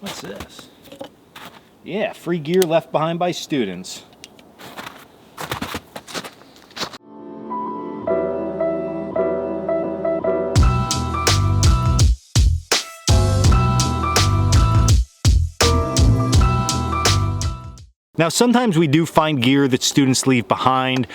What's this? Yeah, free gear left behind by students. Now, sometimes we do find gear that students leave behind.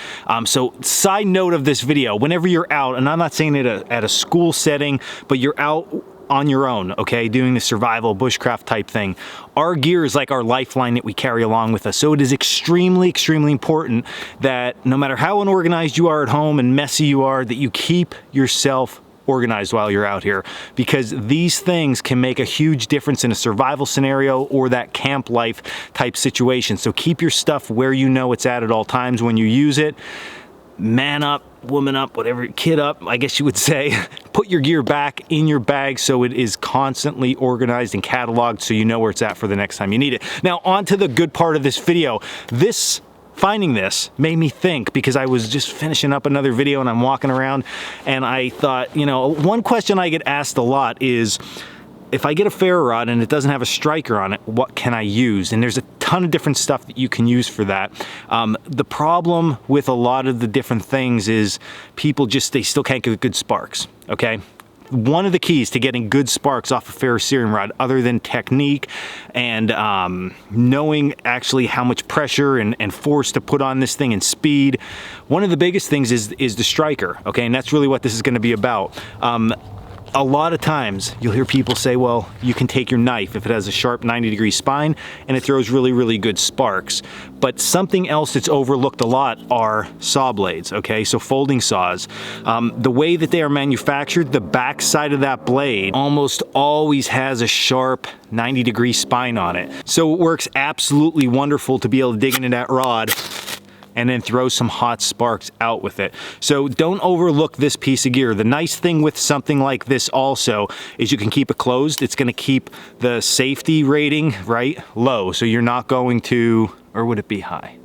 So side note of this video, whenever you're out, and I'm not saying it at a school setting, but you're out on your own, okay, doing the survival bushcraft type thing, our gear is like our lifeline that we carry along with us. So it is extremely, extremely important that no matter how unorganized you are at home and messy you are, that you keep yourself organized while you're out here, because these things can make a huge difference in a survival scenario or that camp life type situation. So keep your stuff where you know it's at all times when you use it. Man up, woman up, whatever, kid up, I guess you would say. Put your gear back in your bag so it is constantly organized and cataloged so you know where it's at for the next time you need it. Now, on to the good part of this video. Finding this made me think, because I was just finishing up another video and I'm walking around and I thought, you know, one question I get asked a lot is, if I get a ferro rod and it doesn't have a striker on it, what can I use? And there's a ton of different stuff that you can use for that. The problem with a lot of the different things is people they still can't get good sparks, okay? One of the keys to getting good sparks off a ferrocerium rod, other than technique and knowing actually how much pressure and force to put on this thing and speed, one of the biggest things is the striker, okay? And that's really what this is gonna be about. A lot of times you'll hear people say, well, you can take your knife if it has a sharp 90-degree spine and it throws really, really good sparks. But something else that's overlooked a lot are saw blades, okay? So folding saws. The way that they are manufactured, the back side of that blade almost always has a sharp 90-degree spine on it. So it works absolutely wonderful to be able to dig into that rod and then throw some hot sparks out with it. So don't overlook this piece of gear. The nice thing with something like this also is you can keep it closed. It's gonna keep the safety rating, right, low. So you're not going to, or would it be high?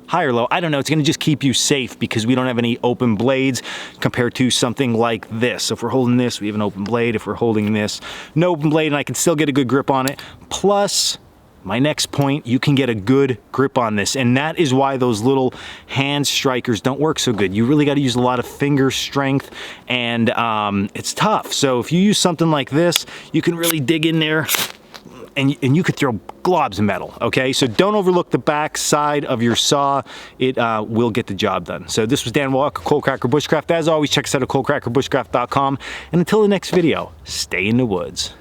High or low, I don't know. It's gonna just keep you safe because we don't have any open blades compared to something like this. So if we're holding this, we have an open blade. If we're holding this, no open blade, and I can still get a good grip on it. Plus, my next point, you can get a good grip on this, and that is why those little hand strikers don't work so good. You really got to use a lot of finger strength, and it's tough. So if you use something like this, you can really dig in there, and you could throw globs of metal, okay? So don't overlook the back side of your saw. It will get the job done. So this was Dan Walker, Coalcracker Bushcraft. As always, check us out at coalcrackerbushcraft.com, and until the next video, stay in the woods.